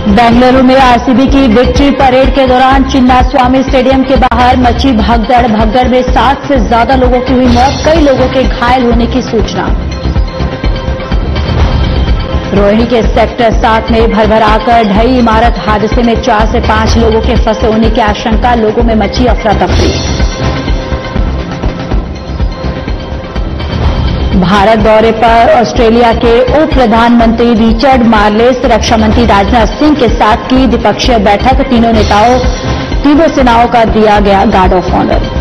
बेंगलुरु में आरसीबी की victory parade के दौरान चिन्नास्वामी स्टेडियम के बाहर मची भगदड़ में 7 से ज्यादा लोगों की हुई मौत, कई लोगों के घायल होने की सूचना। रोहिणी के सेक्टर 7 में भरभराकर ढही इमारत हादसे में 4 से 5 लोगों के फंसे होने की आशंका, लोगों में मची अफरा तफरी। भारत दौरे पर ऑस्ट्रेलिया के उप प्रधानमंत्री रिचर्ड मार्लेस, रक्षा मंत्री राजनाथ सिंह के साथ की द्विपक्षीय बैठक, तीनों सेनाओं का दिया गया गार्ड ऑफ ऑनर।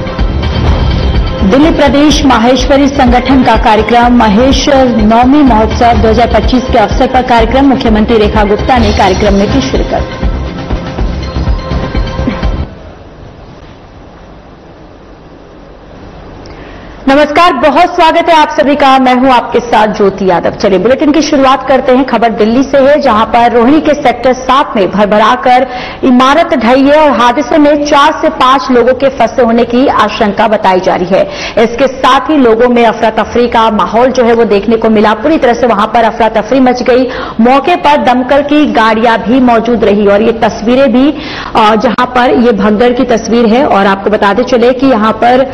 दिल्ली प्रदेश माहेश्वरी संगठन का कार्यक्रम महेश नवमी महोत्सव 2025 के अवसर पर कार्यक्रम, मुख्यमंत्री रेखा गुप्ता ने कार्यक्रम में की शिरकत। नमस्कार, बहुत स्वागत है आप सभी का। मैं हूं आपके साथ ज्योति यादव। चलिए बुलेटिन की शुरुआत करते हैं। खबर दिल्ली से है, जहां पर रोहिणी के सेक्टर 7 में भरभराकर इमारत ढही है और हादसे में 4 से 5 लोगों के फंसे होने की आशंका बताई जा रही है। इसके साथ ही लोगों में अफरा तफरी का माहौल जो है वो देखने को मिला। पूरी तरह से वहां पर अफरा तफरी मच गई। मौके पर दमकल की गाड़ियां भी मौजूद रही और ये तस्वीरें भी जहां पर ये भगदड़ की तस्वीर है। और आपको बताते चले कि यहां पर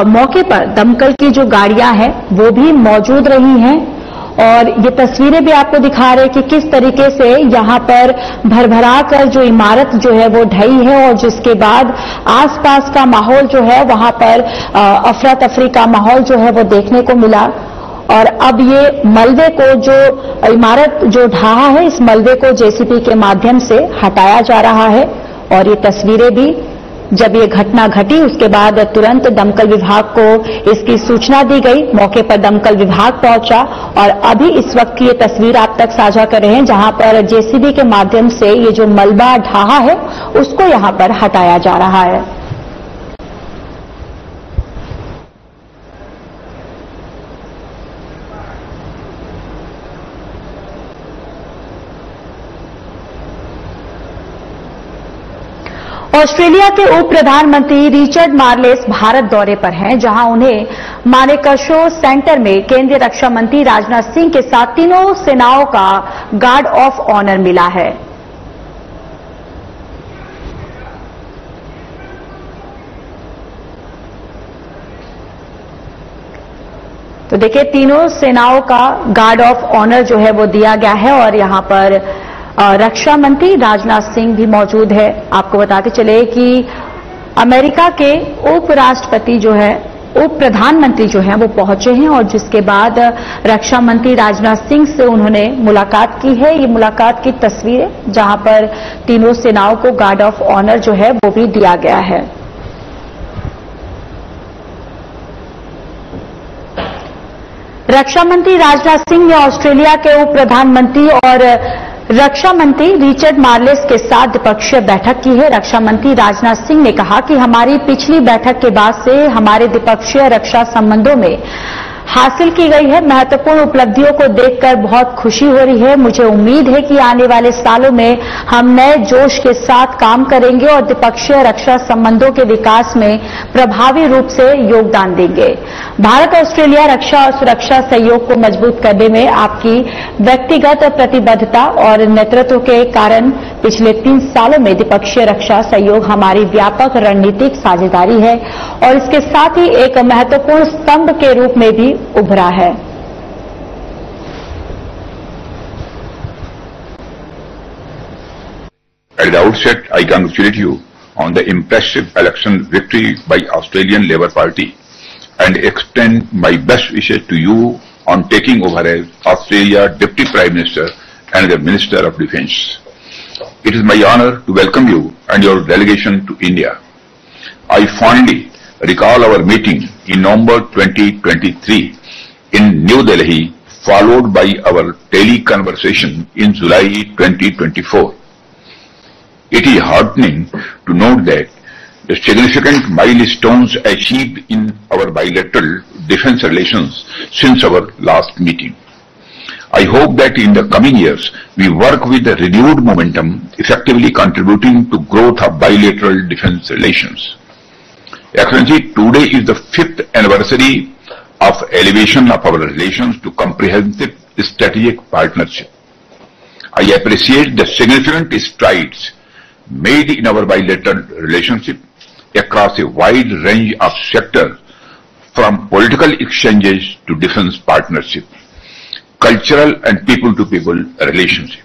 मौके पर दमकल की जो गाड़ियां हैं वो भी मौजूद रही हैं और ये तस्वीरें भी आपको दिखा रहे हैं कि किस तरीके से यहां पर भरभरा कर जो इमारत जो है वो ढही है और जिसके बाद आसपास का माहौल जो है वहां पर अफरा तफरी का माहौल जो है वो देखने को मिला। और अब ये मलबे को, जो इमारत जो ढहा है, इस मलबे को जेसीबी के माध्यम से हटाया जा रहा है। और ये तस्वीरें भी, जब ये घटना घटी उसके बाद तुरंत दमकल विभाग को इसकी सूचना दी गई। मौके पर दमकल विभाग पहुंचा और अभी इस वक्त की ये तस्वीर आप तक साझा कर रहे हैं, जहां पर जेसीबी के माध्यम से ये जो मलबा ढहा है उसको यहां पर हटाया जा रहा है। ऑस्ट्रेलिया के उप प्रधानमंत्री रिचर्ड मार्लेस भारत दौरे पर हैं, जहां उन्हें मानेकशॉ सेंटर में केंद्रीय रक्षा मंत्री राजनाथ सिंह के साथ तीनों सेनाओं का गार्ड ऑफ ऑनर मिला है। तो देखिए, तीनों सेनाओं का गार्ड ऑफ ऑनर जो है वो दिया गया है और यहां पर रक्षा मंत्री राजनाथ सिंह भी मौजूद है। आपको बताते चले कि अमेरिका के उपराष्ट्रपति जो है, उप प्रधानमंत्री जो है वो पहुंचे हैं और जिसके बाद रक्षा मंत्री राजनाथ सिंह से उन्होंने मुलाकात की है। ये मुलाकात की तस्वीर है, जहां पर तीनों सेनाओं को गार्ड ऑफ ऑनर जो है वो भी दिया गया है। रक्षा मंत्री राजनाथ सिंह ने ऑस्ट्रेलिया के उप प्रधानमंत्री और रक्षा मंत्री रिचर्ड मार्लेस के साथ द्विपक्षीय बैठक की है। रक्षा मंत्री राजनाथ सिंह ने कहा कि हमारी पिछली बैठक के बाद से हमारे द्विपक्षीय रक्षा संबंधों में हासिल की गई है महत्वपूर्ण उपलब्धियों को देखकर बहुत खुशी हो रही है। मुझे उम्मीद है कि आने वाले सालों में हम नए जोश के साथ काम करेंगे और द्विपक्षीय रक्षा संबंधों के विकास में प्रभावी रूप से योगदान देंगे। भारत ऑस्ट्रेलिया रक्षा और सुरक्षा सहयोग को मजबूत करने में आपकी व्यक्तिगत प्रतिबद्धता और नेतृत्व के कारण पिछले 3 सालों में द्विपक्षीय रक्षा सहयोग हमारी व्यापक रणनीतिक साझेदारी है और इसके साथ ही एक महत्वपूर्ण स्तंभ के रूप में भी उभरा है। At the outset, I congratulate you on the impressive election victory by Australian Labor Party and extend my best wishes to you on taking over as Australia Deputy Prime Minister and the Minister of Defence. It is my honor to welcome you and your delegation to India. I fondly recall our meeting in November 2023 in New Delhi, followed by our tele-conversation in July 2024. It is heartening to note that the significant milestones achieved in our bilateral defense relations since our last meeting. I hope that in the coming years, we work with a renewed momentum, effectively contributing to growth of bilateral defense relations. Excellency, today is the 5th anniversary of elevation of our relations to comprehensive strategic partnership. I appreciate the significant strides made in our bilateral relationship across a wide range of sectors, from political exchanges to defense partnership, cultural and people-to-people relationship.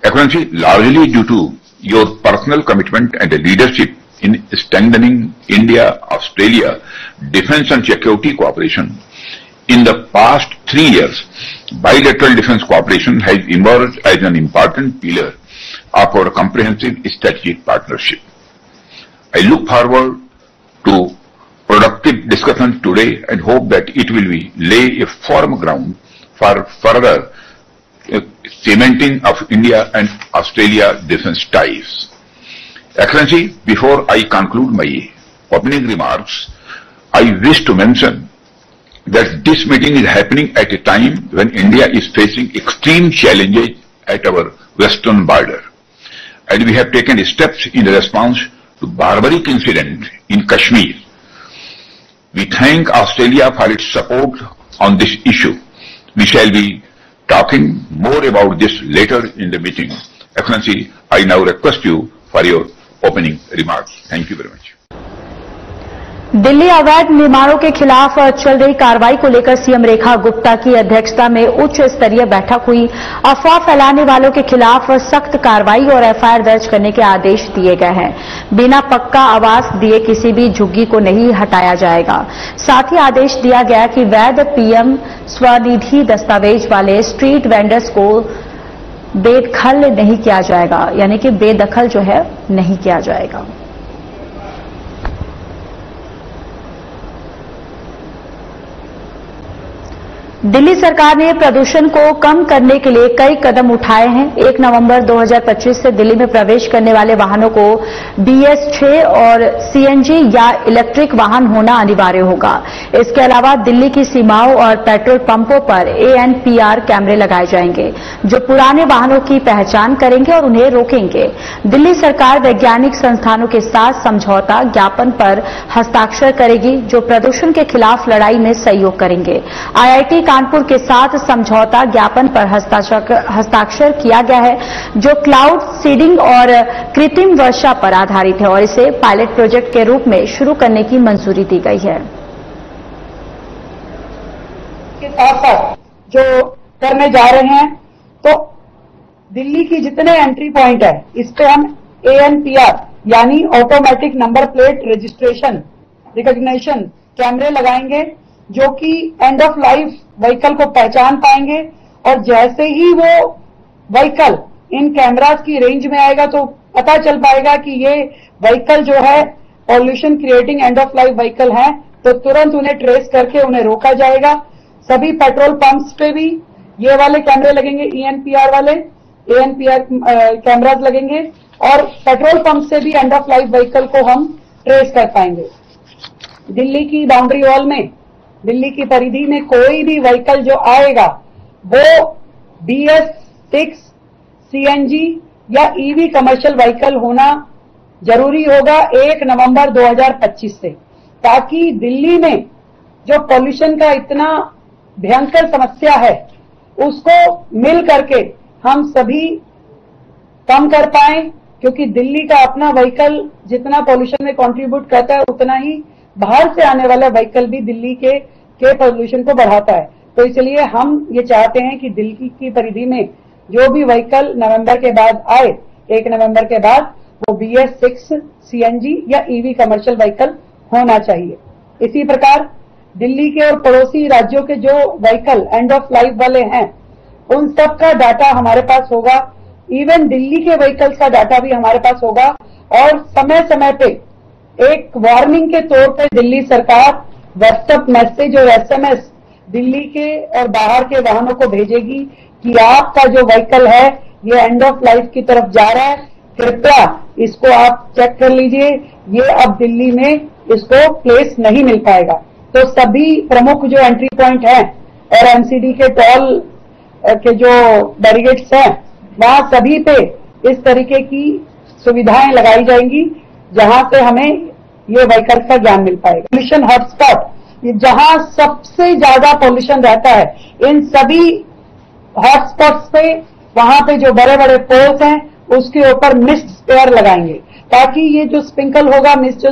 Excellency, largely due to your personal commitment and leadership in strengthening India-Australia defense and security cooperation, in the past 3 years, bilateral defense cooperation has emerged as an important pillar of our comprehensive strategic partnership. I look forward to productive discussions today and hope that it will lay a firm ground for further cementing of India and Australia defense ties. Excellency, before I conclude my opening remarks, I wish to mention that this meeting is happening at a time when India is facing extreme challenges at our western border, and we have taken steps in response to barbaric incident in Kashmir. We thank Australia for its support on this issue. We shall be talking more about this later in the meeting. Excellency, I now request you for your opening remarks. Thank you very much. Delhi अवैध निर्माणों के खिलाफ चल रही कार्रवाई को लेकर CM Rekha Gupta की अध्यक्षता में उच्च स्तरीय बैठक हुई। अफवाह फैलाने वालों के खिलाफ सख्त कार्रवाई और एफआईआर दर्ज करने के आदेश दिए गए हैं। बिना पक्का आवास दिए किसी भी झुग्गी को नहीं हटाया जाएगा। साथ ही आदेश दिया गया कि वैध पीएम स्वनिधि दस्तावेज वाले स्ट्रीट वेंडर्स को बेदखल नहीं किया जाएगा, यानी कि बेदखल जो है नहीं किया जाएगा। दिल्ली सरकार ने प्रदूषण को कम करने के लिए कई कदम उठाए हैं। 1 नवंबर 2025 से दिल्ली में प्रवेश करने वाले वाहनों को BS6 और CNG या इलेक्ट्रिक वाहन होना अनिवार्य होगा। इसके अलावा दिल्ली की सीमाओं और पेट्रोल पंपों पर ANPR कैमरे लगाए जाएंगे, जो पुराने वाहनों की पहचान करेंगे और उन्हें रोकेंगे। दिल्ली सरकार वैज्ञानिक संस्थानों के साथ समझौता ज्ञापन पर हस्ताक्षर करेगी, जो प्रदूषण के खिलाफ लड़ाई में सहयोग करेंगे। IIT कानपुर के साथ समझौता ज्ञापन पर हस्ताक्षर किया गया है, जो क्लाउड सीडिंग और कृत्रिम वर्षा पर आधारित है, और इसे पायलट प्रोजेक्ट के रूप में शुरू करने की मंजूरी दी गई है। के साथ साथ जो करने जा रहे हैं, तो दिल्ली की जितने एंट्री पॉइंट है, इस पे हम ANPR यानी automatic number plate registration recognition कैमरे लगाएंगे, जो कि एंड ऑफ लाइफ व्हीकल को पहचान पाएंगे, और जैसे ही वो व्हीकल इन कैमरास की रेंज में आएगा तो पता चल पाएगा कि ये व्हीकल जो है pollution creating end of life vehicle है, तो तुरंत उन्हें ट्रेस करके उन्हें रोका जाएगा। सभी पेट्रोल पंप्स पे भी ये वाले कैमरे लगेंगे, ANPR वाले ANPR कैमरास लगेंगे, और पेट्रोल पंप से भी एंड ऑफ लाइफ व्हीकल को हम ट्रेस कर पाएंगे। दिल्ली की बाउंड्री वॉल में, दिल्ली की परिधि में कोई भी व्हीकल जो आएगा वो BS6 CNG या EV कमर्शियल व्हीकल होना जरूरी होगा 1 नवंबर 2025 से, ताकि दिल्ली में जो पॉल्यूशन का इतना भयंकर समस्या है उसको मिल करके हम सभी कम कर पाए, क्योंकि दिल्ली का अपना व्हीकल जितना पॉल्यूशन में कंट्रीब्यूट करता है, उतना ही बाहर से आने वाला व्हीकल भी दिल्ली के पॉल्यूशन को बढ़ाता है। तो इसलिए हम ये चाहते हैं कि दिल्ली की परिधि में जो भी व्हीकल नवंबर के बाद आए, 1 नवंबर के बाद, वो BS6 CNG या EV कमर्शियल व्हीकल होना चाहिए। इसी प्रकार दिल्ली के और पड़ोसी राज्यों के जो व्हीकल एंड ऑफ लाइफ वाले हैं, उन सब का डाटा हमारे पास होगा। इवन दिल्ली के व्हीकल्स का डाटा भी हमारे पास होगा, और समय समय पे एक वार्निंग के तौर पे दिल्ली सरकार व्हाट्सएप मैसेज और SMS दिल्ली के और बाहर के वाहनों को भेजेगी कि आपका जो व्हीकल है ये एंड ऑफ लाइफ की तरफ जा रहा है, कृपया इसको आप चेक कर लीजिए, ये अब दिल्ली में इसको प्लेस नहीं मिल पाएगा। तो सभी प्रमुख जो एंट्री पॉइंट हैं और MCD के टोल के जो बैरिकेड्स हैं वहां सभी पे इस तरीके की सुविधाएं लगाई जाएंगी जहां से हमें ये व्हीकल्स का ज्ञान मिल पाएगा। पोल्यूशन हॉटस्पॉट, जहां सबसे ज्यादा पोल्यूशन रहता है, इन सभी हॉटस्पॉट्स पे वहां पे जो बड़े बड़े पोल्स हैं उसके ऊपर मिस्ट स्प्रेयर लगाएंगे ताकि ये जो स्प्रिंकल होगा, मिस्ट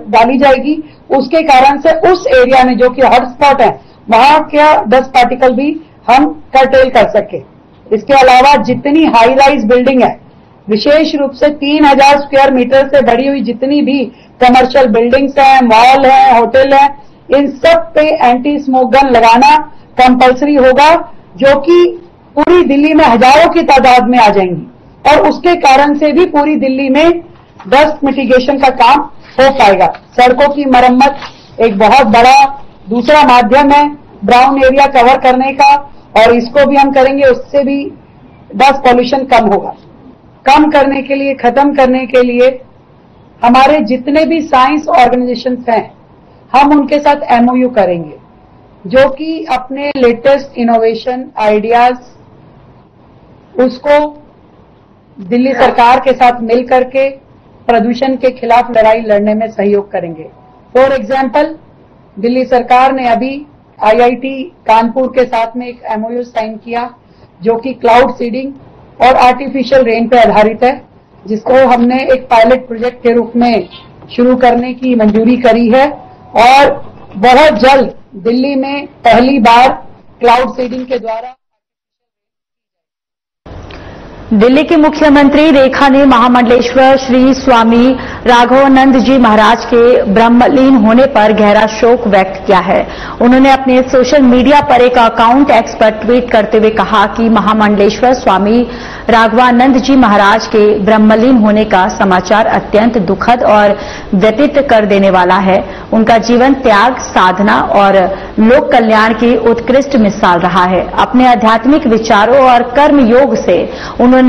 डाली जाएगी, उसके कारण से उस एरिया में जो कि हॉटस्पॉट है वहां क्या डस्ट पार्टिकल भी हम कर्टेल कर सके। इसके अलावा जितनी हाई राइज बिल्डिंग है, विशेष रूप से 3000 स्क्वायर मीटर से बढ़ी हुई जितनी भी कमर्शियल बिल्डिंग्स हैं, मॉल हैं, होटल हैं, इन सब पे एंटी स्मोक गन लगाना कंपल्सरी होगा, जो कि पूरी दिल्ली में हजारों की तादाद में आ जाएंगी और उसके कारण से भी पूरी दिल्ली में डस्ट मिटिगेशन का काम हो पाएगा। सड़कों की मरम्मत एक बहुत बड़ा दूसरा माध्यम है ब्राउन एरिया कवर करने का, और इसको भी हम करेंगे, उससे भी डस्ट पॉल्यूशन कम होगा। कम करने के लिए, खत्म करने के लिए हमारे जितने भी साइंस ऑर्गेनाइजेशंस हैं हम उनके साथ एमओयू करेंगे, जो कि अपने लेटेस्ट इनोवेशन आइडियाज उसको दिल्ली सरकार के साथ मिल करके प्रदूषण के खिलाफ लड़ाई लड़ने में सहयोग करेंगे। फॉर एग्जाम्पल, दिल्ली सरकार ने अभी आईआईटी कानपुर के साथ में एक एमओयू साइन किया जो कि क्लाउड सीडिंग और आर्टिफिशियल रेन पे आधारित है, जिसको हमने एक पायलट प्रोजेक्ट के रूप में शुरू करने की मंजूरी करी है और बहुत जल्द दिल्ली में पहली बार क्लाउड सीडिंग के द्वारा। दिल्ली की मुख्यमंत्री रेखा ने महामंडलेश्वर श्री स्वामी राघवानंद जी महाराज के ब्रह्मलीन होने पर गहरा शोक व्यक्त किया है। उन्होंने अपने सोशल मीडिया पर एक अकाउंट एक्स पर ट्वीट करते हुए कहा कि महामंडलेश्वर स्वामी राघवानंद जी महाराज के ब्रह्मलीन होने का समाचार अत्यंत दुखद और व्यथित कर देने वाला है। उनका जीवन त्याग, साधना और लोक कल्याण की उत्कृष्ट मिसाल रहा है। अपने आध्यात्मिक विचारों और कर्म योग से उन्होंने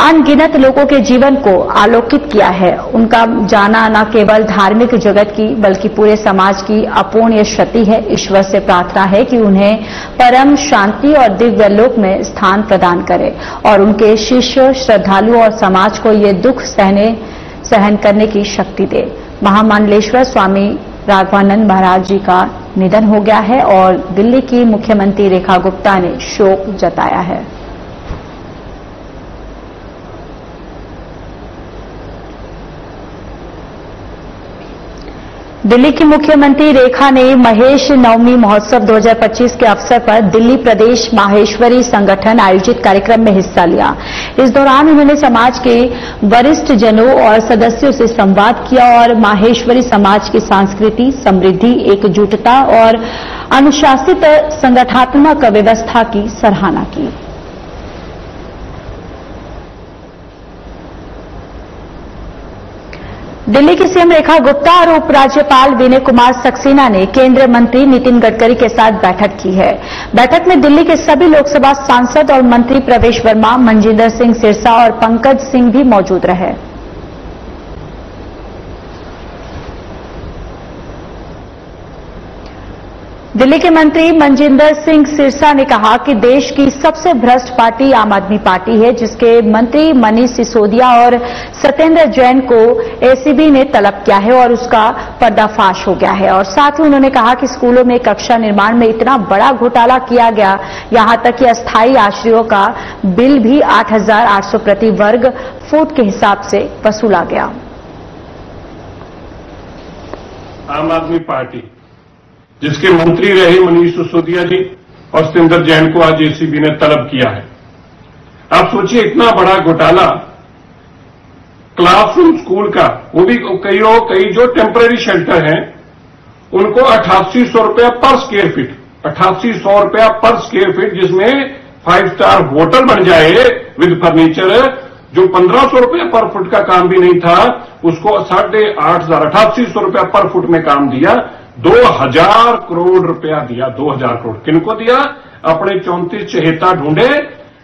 अनगिनत लोगों के जीवन को आलोकित किया है। उनका जाना न केवल धार्मिक जगत की बल्कि पूरे समाज की अपूर्णीय क्षति है। ईश्वर से प्रार्थना है कि उन्हें परम शांति और दिव्य लोक में स्थान प्रदान करे और उनके शिष्य, श्रद्धालु और समाज को ये दुख सहन करने की शक्ति दे। महामंडलेश्वर स्वामी राघवानंद महाराज जी का निधन हो गया है और दिल्ली की मुख्यमंत्री रेखा गुप्ता ने शोक जताया है। दिल्ली की मुख्यमंत्री रेखा ने महेश नवमी महोत्सव 2025 के अवसर पर दिल्ली प्रदेश माहेश्वरी संगठन आयोजित कार्यक्रम में हिस्सा लिया। इस दौरान उन्होंने समाज के वरिष्ठ जनों और सदस्यों से संवाद किया और माहेश्वरी समाज की संस्कृति, समृद्धि, एकजुटता और अनुशासित संगठनात्मक व्यवस्था की सराहना की। दिल्ली की सीएम रेखा गुप्ता और उपराज्यपाल विनय कुमार सक्सेना ने केंद्रीय मंत्री नितिन गडकरी के साथ बैठक की है। बैठक में दिल्ली के सभी लोकसभा सांसद और मंत्री प्रवेश वर्मा, मनजिंदर सिंह सिरसा और पंकज सिंह भी मौजूद रहे। दिल्ली के मंत्री मनजिंदर सिंह सिरसा ने कहा कि देश की सबसे भ्रष्ट पार्टी आम आदमी पार्टी है, जिसके मंत्री मनीष सिसोदिया और सत्येंद्र जैन को एसीबी ने तलब किया है और उसका पर्दाफाश हो गया है। और साथ ही उन्होंने कहा कि स्कूलों में कक्षा निर्माण में इतना बड़ा घोटाला किया गया, यहां तक कि अस्थायी आश्रयों का बिल भी 8,800 प्रति वर्ग फुट के हिसाब से वसूला गया। आम आदमी पार्टी जिसके मंत्री रहे मनीष सिसोदिया जी और सत्येंद्र जैन को आज एसीबी ने तलब किया है। आप सोचिए, इतना बड़ा घोटाला क्लासरूम स्कूल का, वो भी कई जो टेम्पररी शेल्टर हैं उनको 8800 रुपया पर स्क्वायर फीट, 8800 रुपया पर स्क्वायर फीट, जिसमें 5 स्टार होटल बन जाए विद फर्नीचर, जो 1500 रुपया पर फुट का काम भी नहीं था उसको 8800 रुपया पर फुट में काम दिया। 2000 करोड़ रुपया दिया। 2000 करोड़ किनको दिया? अपने 34 चहेता ढूंढे,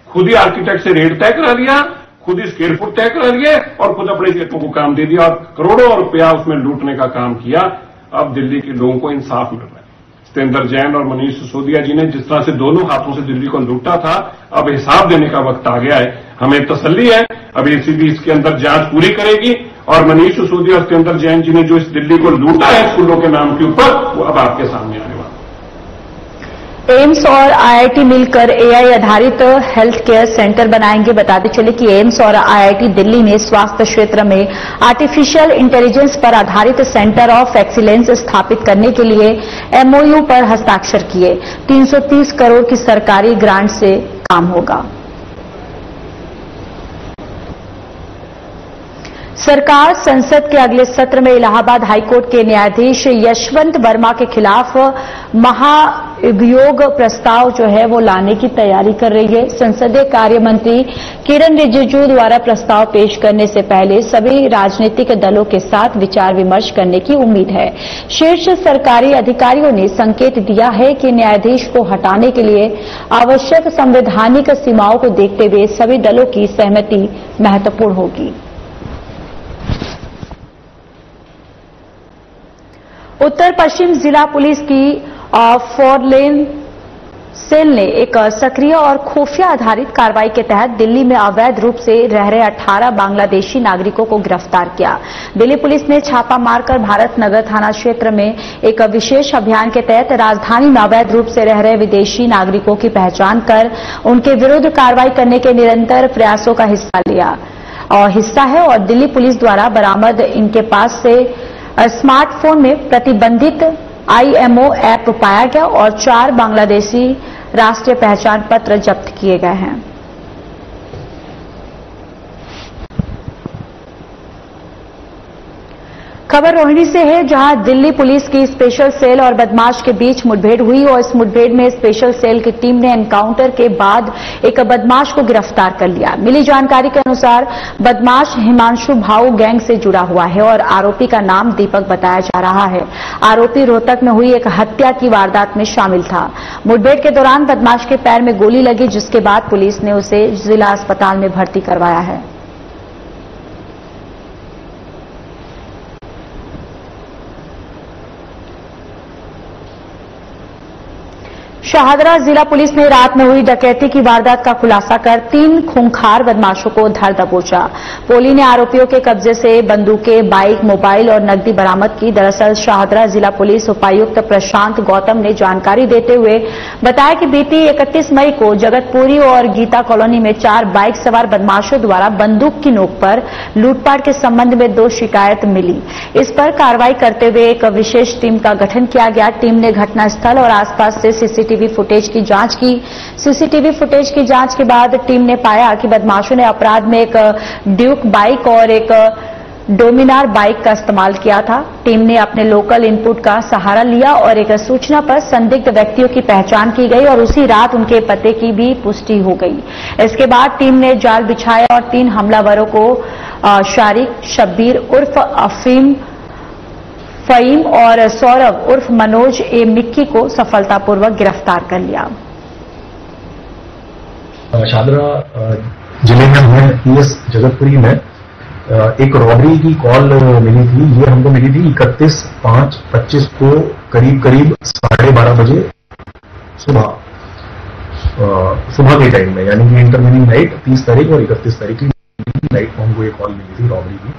खुद ही आर्किटेक्ट से रेट तय करा लिया, खुद ही स्क्वायर फुट तय करा लिए और खुद अपने चहेतों को काम दे दिया और करोड़ों रुपया उसमें लूटने का काम किया। अब दिल्ली के लोगों को इंसाफ मिल रहा है। सत्येंद्र जैन और मनीष सिसोदिया जी ने जिस तरह से दोनों हाथों से दिल्ली को लूटा था, अब हिसाब देने का वक्त आ गया है। हमें तसल्ली है, अब एसीबी इसके अंदर जांच पूरी करेगी और मनीष सिसोदिया और सत्येंद्र जैन जी ने जो इस दिल्ली को लूटा है स्कूलों के नाम के ऊपर, वो अब आपके सामने आने वाला। एम्स और आईआईटी मिलकर एआई आधारित हेल्थ केयर सेंटर बनाएंगे। बताते चले कि एम्स और आईआईटी दिल्ली ने स्वास्थ्य क्षेत्र में आर्टिफिशियल इंटेलिजेंस पर आधारित सेंटर ऑफ एक्सीलेंस स्थापित करने के लिए एमओयू पर हस्ताक्षर किए। 330 करोड़ की सरकारी ग्रांट से काम होगा। सरकार संसद के अगले सत्र में इलाहाबाद हाईकोर्ट के न्यायाधीश यशवंत वर्मा के खिलाफ महाभियोग प्रस्ताव जो है वो लाने की तैयारी कर रही है। संसदीय कार्य मंत्री किरण रिजिजू द्वारा प्रस्ताव पेश करने से पहले सभी राजनीतिक दलों के साथ विचार विमर्श करने की उम्मीद है। शीर्ष सरकारी अधिकारियों ने संकेत दिया है कि न्यायाधीश को हटाने के लिए आवश्यक संवैधानिक सीमाओं को देखते हुए सभी दलों की सहमति महत्वपूर्ण होगी। उत्तर पश्चिम जिला पुलिस की 4 लेन सेल ने एक सक्रिय और खुफिया आधारित कार्रवाई के तहत दिल्ली में अवैध रूप से रह रहे 18 बांग्लादेशी नागरिकों को गिरफ्तार किया। दिल्ली पुलिस ने छापा मारकर भारत नगर थाना क्षेत्र में एक विशेष अभियान के तहत राजधानी में अवैध रूप से रह रहे विदेशी नागरिकों की पहचान कर उनके विरुद्ध कार्रवाई करने के निरंतर प्रयासों का हिस्सा है और दिल्ली पुलिस द्वारा बरामद इनके पास से स्मार्टफोन में प्रतिबंधित आईएमओ ऐप पाया गया और 4 बांग्लादेशी राष्ट्रीय पहचान पत्र जब्त किए गए हैं। खबर रोहिणी से है, जहां दिल्ली पुलिस की स्पेशल सेल और बदमाश के बीच मुठभेड़ हुई और इस मुठभेड़ में स्पेशल सेल की टीम ने एनकाउंटर के बाद एक बदमाश को गिरफ्तार कर लिया। मिली जानकारी के अनुसार बदमाश हिमांशु भाऊ गैंग से जुड़ा हुआ है और आरोपी का नाम दीपक बताया जा रहा है। आरोपी रोहतक में हुई एक हत्या की वारदात में शामिल था। मुठभेड़ के दौरान बदमाश के पैर में गोली लगी, जिसके बाद पुलिस ने उसे जिला अस्पताल में भर्ती करवाया है। शाहदरा जिला पुलिस ने रात में हुई डकैती की वारदात का खुलासा कर 3 खूंखार बदमाशों को धर दबोचा। पुलिस ने आरोपियों के कब्जे से बंदूकें, बाइक, मोबाइल और नकदी बरामद की। दरअसल शाहदरा जिला पुलिस उपायुक्त प्रशांत गौतम ने जानकारी देते हुए बताया कि बीती 31 मई को जगतपुरी और गीता कॉलोनी में 4 बाइक सवार बदमाशों द्वारा बंदूक की नोक पर लूटपाट के संबंध में 2 शिकायत मिली। इस पर कार्रवाई करते हुए एक विशेष टीम का गठन किया गया। टीम ने घटनास्थल और आसपास से सीसीटीवी फुटेज की जांच की। सीसीटीवी फुटेज की जांच के बाद टीम ने पाया कि बदमाशों ने अपराध में एक ड्यूक बाइक और एक डोमिनार बाइक का इस्तेमाल किया था। टीम ने अपने लोकल इनपुट का सहारा लिया और एक सूचना पर संदिग्ध व्यक्तियों की पहचान की गई और उसी रात उनके पते की भी पुष्टि हो गई। इसके बाद टीम ने जाल बिछाया और 3 हमलावरों को शारिक, शब्बीर उर्फ अफीम, फहीम और सौरभ उर्फ मनोज ए मिक्की को सफलतापूर्वक गिरफ्तार कर लिया। शाहदरा जिले में हमें पीएस जगतपुरी में एक रॉबरी की कॉल मिली थी। ये हमको मिली थी 31/5/25 को करीब 12:30 बजे सुबह के टाइम में, यानी कि इंटरवेनिंग नाइट 30 तारीख और 31 तारीख की नाइट को हमको ये कॉल मिली थी रॉबरी की।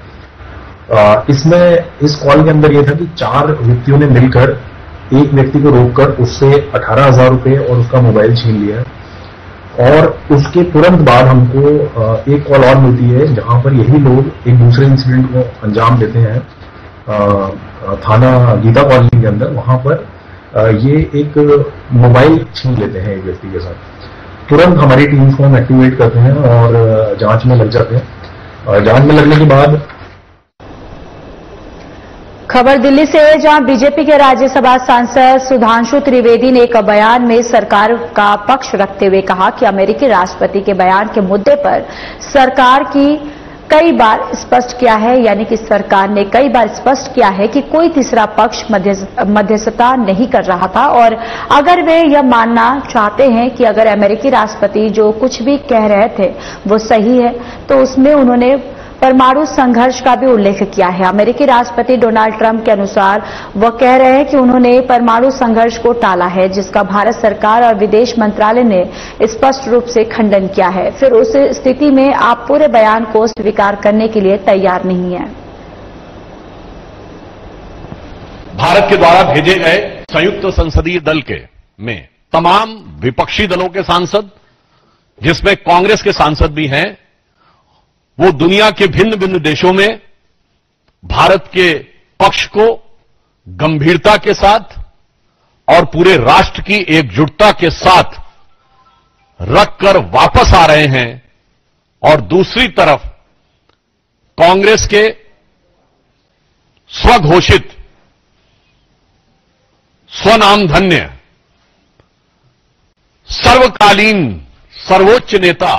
इसमें इस कॉल के अंदर यह था कि 4 व्यक्तियों ने मिलकर एक व्यक्ति को रोककर उससे 18,000 रुपए और उसका मोबाइल छीन लिया और उसके तुरंत बाद हमको एक कॉल और मिलती है जहां पर यही लोग एक दूसरे इंसिडेंट को अंजाम देते हैं थाना गीता कॉलोनी के अंदर। वहां पर ये एक मोबाइल छीन लेते हैं एक व्यक्ति के साथ। तुरंत हमारी टीम्स को हम एक्टिवेट करते हैं और जांच में लग जाते हैं। जांच में लगने के बाद खबर दिल्ली से है, जहां बीजेपी के राज्यसभा सांसद सुधांशु त्रिवेदी ने एक बयान में सरकार का पक्ष रखते हुए कहा कि अमेरिकी राष्ट्रपति के बयान के मुद्दे पर सरकार की कई बार स्पष्ट किया है, यानी कि सरकार ने कई बार स्पष्ट किया है कि कोई तीसरा पक्ष मध्यस्थता नहीं कर रहा था और अगर वे यह मानना चाहते हैं कि अगर अमेरिकी राष्ट्रपति जो कुछ भी कह रहे थे वो सही है तो उसमें उन्होंने परमाणु संघर्ष का भी उल्लेख किया है। अमेरिकी राष्ट्रपति डोनाल्ड ट्रंप के अनुसार वह कह रहे हैं कि उन्होंने परमाणु संघर्ष को टाला है, जिसका भारत सरकार और विदेश मंत्रालय ने स्पष्ट रूप से खंडन किया है। फिर उस स्थिति में आप पूरे बयान को स्वीकार करने के लिए तैयार नहीं हैं। भारत के द्वारा भेजे गए संयुक्त संसदीय दल में तमाम विपक्षी दलों के सांसद, जिसमें कांग्रेस के सांसद भी हैं, वो दुनिया के भिन्न भिन्न देशों में भारत के पक्ष को गंभीरता के साथ और पूरे राष्ट्र की एकजुटता के साथ रखकर वापस आ रहे हैं। और दूसरी तरफ कांग्रेस के स्वघोषित स्वनामधन्य सर्वकालीन सर्वोच्च नेता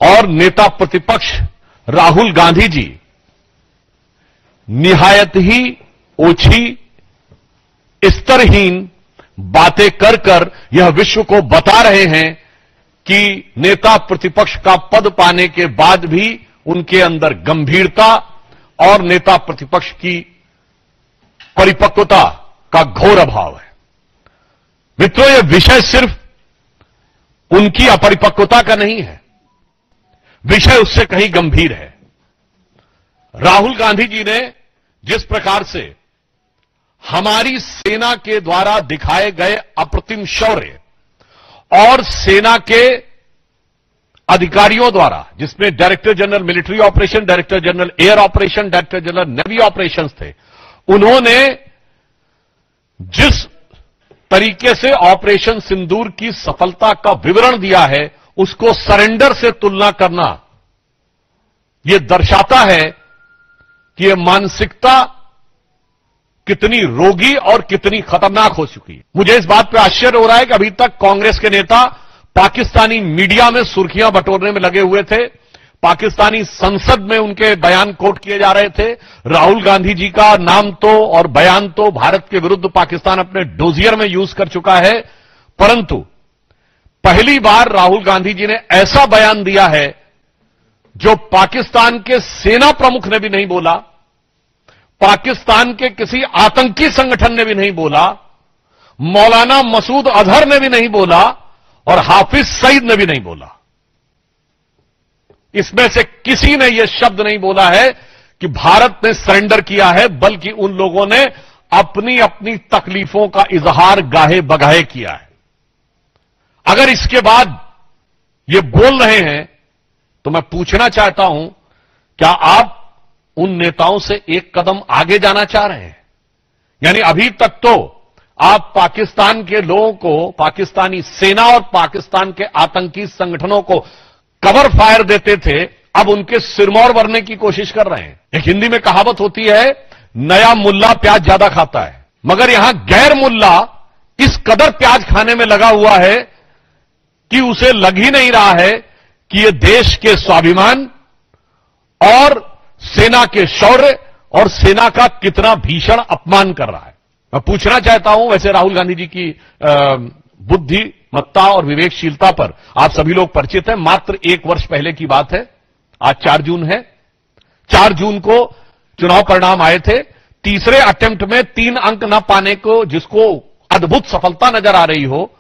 और नेता प्रतिपक्ष राहुल गांधी जी निहायत ही ओछी, स्तरहीन बातें कर कर यह विश्व को बता रहे हैं कि नेता प्रतिपक्ष का पद पाने के बाद भी उनके अंदर गंभीरता और नेता प्रतिपक्ष की परिपक्वता का घोर अभाव है। मित्रों, यह विषय सिर्फ उनकी अपरिपक्वता का नहीं है, विषय उससे कहीं गंभीर है। राहुल गांधी जी ने जिस प्रकार से हमारी सेना के द्वारा दिखाए गए अप्रतिम शौर्य और सेना के अधिकारियों द्वारा, जिसमें director general military operation, director general air operation, director general navy operations थे, उन्होंने जिस तरीके से ऑपरेशन सिंदूर की सफलता का विवरण दिया है, उसको सरेंडर से तुलना करना यह दर्शाता है कि यह मानसिकता कितनी रोगी और कितनी खतरनाक हो चुकी है। मुझे इस बात पर आश्चर्य हो रहा है कि अभी तक कांग्रेस के नेता पाकिस्तानी मीडिया में सुर्खियां बटोरने में लगे हुए थे, पाकिस्तानी संसद में उनके बयान कोट किए जा रहे थे। राहुल गांधी जी का नाम तो और बयान तो भारत के विरुद्ध पाकिस्तान अपने डोजियर में यूज कर चुका है, परंतु पहली बार राहुल गांधी जी ने ऐसा बयान दिया है जो पाकिस्तान के सेना प्रमुख ने भी नहीं बोला, पाकिस्तान के किसी आतंकी संगठन ने भी नहीं बोला, मौलाना मसूद अजहर ने भी नहीं बोला और हाफिज सईद ने भी नहीं बोला। इसमें से किसी ने यह शब्द नहीं बोला है कि भारत ने सरेंडर किया है, बल्कि उन लोगों ने अपनी अपनी तकलीफों का इजहार गाहे बगाहे किया है। अगर इसके बाद ये बोल रहे हैं तो मैं पूछना चाहता हूं, क्या आप उन नेताओं से एक कदम आगे जाना चाह रहे हैं? यानी अभी तक तो आप पाकिस्तान के लोगों को, पाकिस्तानी सेना और पाकिस्तान के आतंकी संगठनों को कवर फायर देते थे, अब उनके सिरमौर भरने की कोशिश कर रहे हैं। एक हिंदी में कहावत होती है, नया मुल्ला प्याज ज्यादा खाता है, मगर यहां गैर मुल्ला इस कदर प्याज खाने में लगा हुआ है कि उसे लग ही नहीं रहा है कि यह देश के स्वाभिमान और सेना के शौर्य और सेना का कितना भीषण अपमान कर रहा है। मैं पूछना चाहता हूं, वैसे राहुल गांधी जी की बुद्धिमत्ता और विवेकशीलता पर आप सभी लोग परिचित हैं। मात्र 1 वर्ष पहले की बात है, आज 4 जून है। 4 जून को चुनाव परिणाम आए थे। तीसरे अटेम्प्ट में 3 अंक न पाने को, जिसको अद्भुत सफलता नजर आ रही हो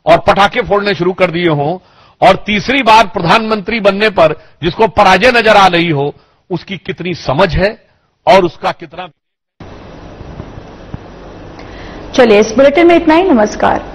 और पटाखे फोड़ने शुरू कर दिए हो, और तीसरी बार प्रधानमंत्री बनने पर जिसको पराजय नजर आ रही हो, उसकी कितनी समझ है और उसका कितना। चलिए, इस बुलेटिन में इतना ही। नमस्कार।